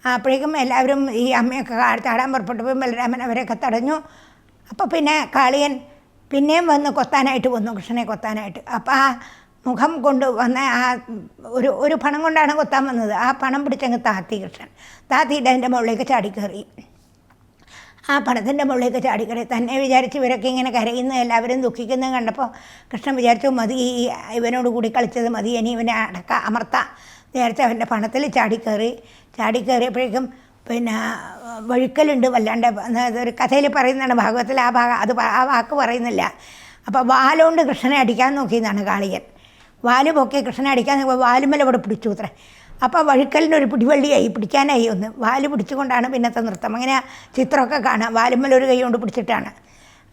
അപ്പോഴേക്കും എല്ലാവരും ഈ അമ്മയൊക്കെ ചാടാൻ പുറപ്പെട്ടപ്പോൾ ബലരാമൻ അവരെയൊക്കെ തടഞ്ഞു. അപ്പോൾ പിന്നെ കാളിയൻ പിന്നെയും വന്ന് കൊത്താനായിട്ട് വന്നു, കൃഷ്ണനെ കൊത്താനായിട്ട്. അപ്പോൾ ആ മുഖം കൊണ്ട് വന്ന ആ ഒരു പണം കൊണ്ടാണ് കൊത്താൻ വന്നത്. ആ പണം പിടിച്ചങ്ങ് താത്തി കൃഷ്ണൻ. താത്തിയിട്ട് അതിൻ്റെ മുകളിലേക്ക് ചാടിക്കയറി. ആ പണത്തിൻ്റെ മുകളിലേക്ക് ചാടിക്കയറി. തന്നെ വിചാരിച്ച് ഇവരൊക്കെ ഇങ്ങനെ കരയുന്നു, എല്ലാവരും ദുഃഖിക്കുന്നത് കണ്ടപ്പോൾ കൃഷ്ണൻ വിചാരിച്ചു മതി, ഇവനോട് കൂടി കളിച്ചത് മതി, ഇനി ഇവനെ അമർത്താം വിചാരിച്ച് അവൻ്റെ പണത്തിൽ ചാടിക്കയറിയപ്പോഴേക്കും പിന്നെ വഴുക്കലുണ്ട് വല്ലാണ്ട്. ഒരു കഥയിൽ പറയുന്നതാണ്, ഭാഗവത്തിൽ ആ വാക്ക് പറയുന്നില്ല. അപ്പോൾ വാലുകൊണ്ട് കൃഷ്ണനെ അടിക്കാൻ നോക്കിയെന്നാണ് കാളിയൻ. വാല് പൊക്കി കൃഷ്ണനെ അടിക്കാൻ നോക്കുമ്പോൾ വാലുമ്മൽ ഇവിടെ പിടിച്ചു അത്രേ. അപ്പോൾ വഴുക്കലിൻ്റെ ഒരു പിടിവള്ളിയായി, പിടിക്കാനായി ഒന്ന്. വാല് പിടിച്ചുകൊണ്ടാണ് പിന്നത്തെ നൃത്തം. അങ്ങനെ ചിത്രമൊക്കെ കാണാം, വാലുമ്മൽ ഒരു കൈ കൊണ്ട് പിടിച്ചിട്ടാണ്.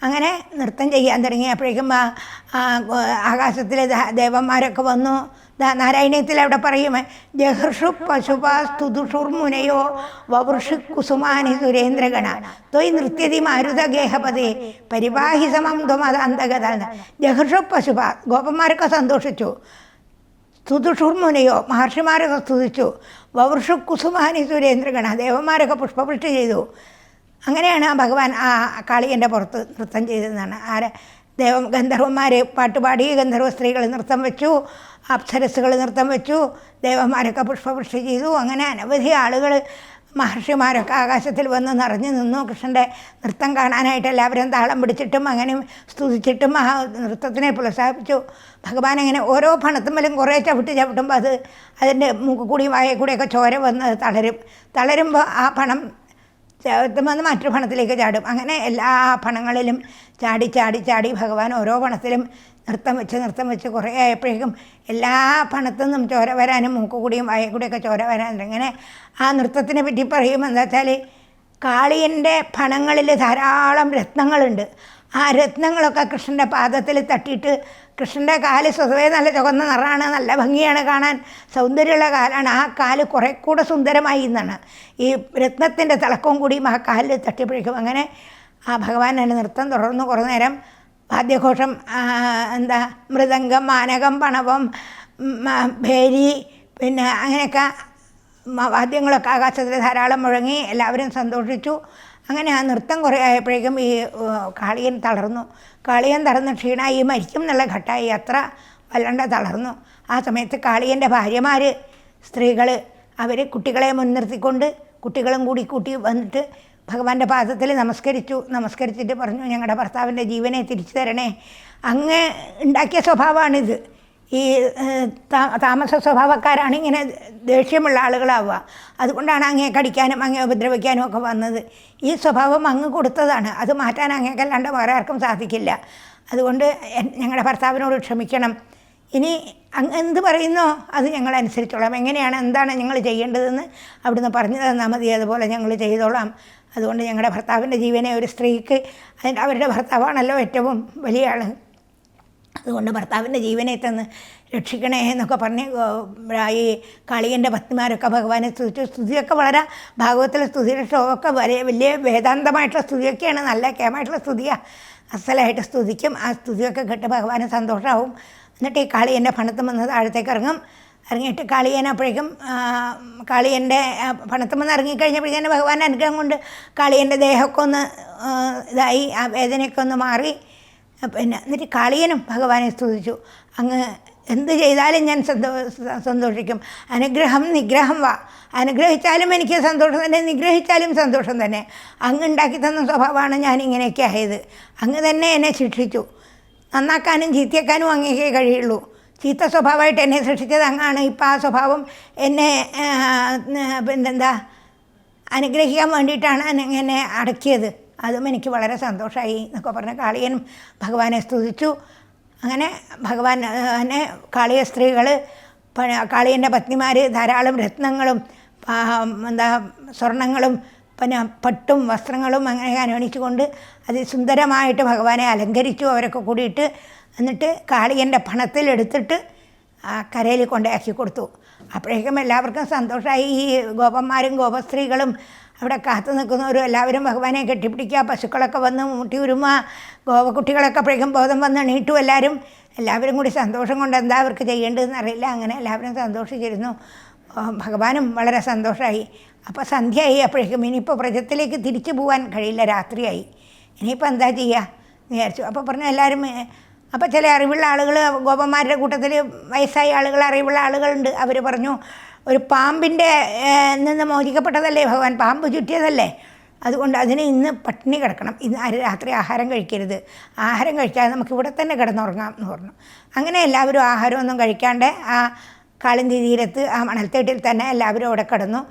അങ്ങനെ നൃത്തം ചെയ്യാൻ തുടങ്ങിയപ്പോഴേക്കും ആകാശത്തിലെ ദേവന്മാരൊക്കെ വന്നു. നാരായണീയത്തിൽ അവിടെ പറയും, ജഹർഷു പശുപാസ്തുതുഷുർമുനയോ വവൃഷു കുസുമാനി സുരേന്ദ്രഗണ ത്വയ് നൃത്യതി മാരുതഗേഹപതേ പരിവാഹി സമം ത്വമതന്തഗത. ജഹർഷു പശുപാ, ഗോപന്മാരൊക്കെ സന്തോഷിച്ചു. സ്തുതുഷുർമുനയോ, മഹർഷിമാരൊക്കെ സ്തുതിച്ചു. വവൃഷു കുസുമാനി സുരേന്ദ്രഗണ, ദേവന്മാരൊക്കെ പുഷ്പവൃഷ്ടി ചെയ്തു. അങ്ങനെയാണ് ആ ഭഗവാൻ ആ കാളിയൻ്റെ പുറത്ത് നൃത്തം ചെയ്തതെന്നാണ്. ഗന്ധർവന്മാർ പാട്ടുപാടി, ഗന്ധർവ സ്ത്രീകൾ നൃത്തം വെച്ചു, അപ്സരസ്സുകൾ നൃത്തം വെച്ചു, ദേവന്മാരൊക്കെ പുഷ്പവൃഷ്ടി ചെയ്തു. അങ്ങനെ അനവധി ആളുകൾ, മഹർഷിമാരൊക്കെ ആകാശത്തിൽ വന്ന് നിറഞ്ഞു നിന്നു കൃഷ്ണൻ്റെ നൃത്തം കാണാനായിട്ട്. എല്ലാവരും താളം പിടിച്ചിട്ടും അങ്ങനെ സ്തുതിച്ചിട്ടും ആ നൃത്തത്തിനെ പ്രോത്സാഹിപ്പിച്ചു. ഭഗവാൻ അങ്ങനെ ഓരോ പണത്തുമ്മലും കുറേ ചവിട്ടുമ്പോൾ അതിൻ്റെ മൂക്ക് കൂടിയും വായ കൂടിയൊക്കെ ചോര വന്ന് തളരുമ്പോൾ ആ പണം വന്ന് മറ്റൊരു പണത്തിലേക്ക് ചാടും. അങ്ങനെ എല്ലാ പണങ്ങളിലും ചാടി ഭഗവാൻ ഓരോ പണത്തിലും നൃത്തം വെച്ച് കുറേ ആയപ്പോഴേക്കും എല്ലാ പണത്തു നിന്നും ചോര വരാനും മൂക്ക് കൂടിയും വായ കൂടിയൊക്കെ ചോര വരാനും. അങ്ങനെ ആ നൃത്തത്തിനെ പറ്റി പറയുമ്പോൾ എന്താ വെച്ചാൽ, കാളിയൻ്റെ പണങ്ങളിൽ ധാരാളം രത്നങ്ങളുണ്ട്. ആ രത്നങ്ങളൊക്കെ കൃഷ്ണൻ്റെ പാദത്തിൽ തട്ടിയിട്ട്, കൃഷ്ണൻ്റെ കാല് സ്വതവേ നല്ല ചുവന്ന നിറമാണ്, നല്ല ഭംഗിയാണ് കാണാൻ, സൗന്ദര്യമുള്ള കാലാണ്. ആ കാല് കുറേ കൂടെ സുന്ദരമായി എന്നാണ് ഈ രത്നത്തിൻ്റെ തിളക്കവും കൂടിയും ആ കാലിൽ തട്ടിയപ്പോഴേക്കും. അങ്ങനെ ആ ഭഗവാൻ തന്നെ നൃത്തം തുടർന്നു കുറേ നേരം. വാദ്യഘോഷം, മൃദംഗം, മാനകം, പണവം, ഭേരി, പിന്നെ അങ്ങനെയൊക്കെ വാദ്യങ്ങളൊക്കെ ആകാശത്തിൽ ധാരാളം മുഴങ്ങി. എല്ലാവരും സന്തോഷിച്ചു. അങ്ങനെ ആ നൃത്തം കുറേ ആയപ്പോഴേക്കും ഈ കാളിയൻ തളർന്നു. കാളിയൻ തളർന്ന് ക്ഷീണമായി, മരിക്കും എന്നുള്ള ഘട്ടമായി. അത്ര വല്ലാണ്ട് തളർന്നു. ആ സമയത്ത് കാളിയൻ്റെ ഭാര്യമാർ, സ്ത്രീകൾ, അവർ കുട്ടികളെ മുൻനിർത്തിക്കൊണ്ട് കുട്ടികളും കൂട്ടി വന്നിട്ട് ഭഗവാന്റെ പാദത്തിൽ നമസ്കരിച്ചിട്ട് പറഞ്ഞു, ഞങ്ങളുടെ ഭർത്താവിൻ്റെ ജീവനെ തിരിച്ചു തരണേ. അങ്ങ് ഉണ്ടാക്കിയ സ്വഭാവമാണിത്. ഈ താമസ സ്വഭാവക്കാരാണ് ഇങ്ങനെ ദേഷ്യമുള്ള ആളുകളാവുക. അതുകൊണ്ടാണ് അങ്ങേ കടിക്കാനും അങ്ങേ ഉപദ്രവിക്കാനും ഒക്കെ വന്നത്. ഈ സ്വഭാവം അങ്ങ് കൊടുത്തതാണ്. അത് മാറ്റാൻ അങ്ങേക്കല്ലാണ്ട് വേറെ ആർക്കും സാധിക്കില്ല. അതുകൊണ്ട് ഞങ്ങളുടെ ഭർത്താവിനോട് ക്ഷമിക്കണം. ഇനി എന്ത് പറയുന്നോ അത് ഞങ്ങൾ അനുസരിച്ചോളാം. എന്താണ് ഞങ്ങൾ ചെയ്യേണ്ടതെന്ന് അവിടുന്ന് പറഞ്ഞു തന്നാൽ മതി, അതുപോലെ ഞങ്ങൾ ചെയ്തോളാം. അതുകൊണ്ട് ഞങ്ങളുടെ ഭർത്താവിൻ്റെ ജീവനെ, ഒരു സ്ത്രീക്ക് അവരുടെ ഭർത്താവാണല്ലോ ഏറ്റവും വലിയ ആൾ, അതുകൊണ്ട് ഭർത്താവിൻ്റെ ജീവനെ തന്ന് രക്ഷിക്കണേ എന്നൊക്കെ പറഞ്ഞ് ഈ കാളിയൻ്റെ ഭക്തിമാരൊക്കെ ഭഗവാനെ സ്തുതിച്ചു. സ്തുതിയൊക്കെ വളരെ ഭാഗവത്തിലെ സ്തുതിയുടെ ഷോയൊക്കെ വലിയ വേദാന്തമായിട്ടുള്ള സ്തുതിയൊക്കെയാണ്, നല്ല കേമായിട്ടുള്ള സ്തുതിയാണ്. അസലായിട്ട് സ്തുതിക്കും. ആ സ്തുതിയൊക്കെ കേട്ട് ഭഗവാന് സന്തോഷമാവും. എന്നിട്ട് ഈ കാളിയൻ്റെ പണത്ത് വന്ന് താഴത്തേക്ക് ഇറങ്ങിയിട്ട് കാളിയനപ്പോഴേക്കും കാളിയൻ്റെ പണത്തും വന്ന് ഇറങ്ങിക്കഴിഞ്ഞപ്പോഴേക്കും ഭഗവാന്റെ അനുഗ്രഹം കൊണ്ട് കാളിയൻ്റെ ദേഹമൊക്കെ ഒന്ന് ഇതായി, ആ വേദനയൊക്കെ ഒന്ന് മാറി. പിന്നെ എന്നിട്ട് കാളിയനും ഭഗവാനെ സ്തുതിച്ചു. അങ്ങ് എന്ത് ചെയ്താലും ഞാൻ സന്തോഷിക്കും. അനുഗ്രഹം നിഗ്രഹം വാ. അനുഗ്രഹിച്ചാലും എനിക്ക് സന്തോഷം തന്നെ, നിഗ്രഹിച്ചാലും സന്തോഷം തന്നെ. അങ്ങ് ഉണ്ടാക്കി തന്ന സ്വഭാവമാണ് ഞാൻ ഇങ്ങനെയൊക്കെ ആയത്. അങ്ങ് തന്നെ എന്നെ ശിക്ഷിച്ചു. നന്നാക്കാനും ചീത്തയാക്കാനും അങ്ങേക്കേ കഴിയുള്ളൂ. ചീത്ത സ്വഭാവമായിട്ട് എന്നെ സൃഷ്ടിച്ചത് അങ്ങാണ്. ഇപ്പം ആ സ്വഭാവം എന്നെ അനുഗ്രഹിക്കാൻ വേണ്ടിയിട്ടാണ് എന്നെ അടക്കിയത്. അതും എനിക്ക് വളരെ സന്തോഷമായി എന്നൊക്കെ പറഞ്ഞ് കാളിയനും ഭഗവാനെ സ്തുതിച്ചു. അങ്ങനെ ഭഗവാൻ തന്നെ കാളിയ സ്ത്രീകൾ, കാളിയൻ്റെ പത്നിമാർ ധാരാളം രത്നങ്ങളും സ്വർണങ്ങളും പിന്നെ പട്ടും വസ്ത്രങ്ങളും അങ്ങനെ അണിയിച്ചുകൊണ്ട് അതിസുന്ദരമായിട്ട് ഭഗവാനെ അലങ്കരിച്ചു അവരൊക്കെ കൂടിയിട്ട്. എന്നിട്ട് കാളിയൻ്റെ പണത്തിലെടുത്തിട്ട് കരയിൽ കൊണ്ടാക്കി കൊടുത്തു. അപ്പോഴേക്കും എല്ലാവർക്കും സന്തോഷമായി. ഈ ഗോപന്മാരും ഗോപസ്ത്രീകളും അവിടെ കാത്തു നിൽക്കുന്നവരും എല്ലാവരും ഭഗവാനെ കെട്ടിപ്പിടിക്കുക. പശുക്കളൊക്കെ വന്ന് മുട്ടി ഉരുമ്മ. ഗോപക്കുട്ടികളൊക്കെ അപ്പോഴേക്കും ബോധം വന്ന് എണീറ്റു. എല്ലാവരും കൂടി സന്തോഷം കൊണ്ട് എന്താ അവർക്ക് ചെയ്യേണ്ടതെന്ന് അറിയില്ല. അങ്ങനെ എല്ലാവരും സന്തോഷിച്ചിരുന്നു. ഭഗവാനും വളരെ സന്തോഷമായി. അപ്പോൾ സന്ധ്യയായി. അപ്പോഴേക്കും ഇനിയിപ്പോൾ വ്രജത്തിലേക്ക് തിരിച്ചു പോകാൻ കഴിയില്ല, രാത്രിയായി. ഇനിയിപ്പോൾ എന്താ ചെയ്യുക എന്ന് വിചാരിച്ചു. അപ്പോൾ പറഞ്ഞു എല്ലാവരും. അപ്പോൾ ചില അറിവുള്ള ആളുകൾ, ഗോപന്മാരുടെ കൂട്ടത്തിൽ വയസ്സായ ആളുകൾ, അറിവുള്ള ആളുകളുണ്ട്. അവർ പറഞ്ഞു, ഒരു പാമ്പിൻ്റെ നിന്ന് മോചിക്കപ്പെട്ടതല്ലേ ഭഗവാൻ, പാമ്പ് ചുറ്റിയതല്ലേ, അതുകൊണ്ട് അതിന് ഇന്ന് പട്ടിണി കിടക്കണം, ഇന്ന് രാത്രി ആഹാരം കഴിക്കരുത്, ആഹാരം കഴിക്കാതെ നമുക്ക് ഇവിടെ തന്നെ കിടന്നുറങ്ങാം എന്ന് പറഞ്ഞു. അങ്ങനെ എല്ലാവരും ആഹാരമൊന്നും കഴിക്കാണ്ട് ആ കാളിന്തി തീരത്ത് ആ മണൽത്തേട്ടിൽ തന്നെ എല്ലാവരും അവിടെ കിടന്നു.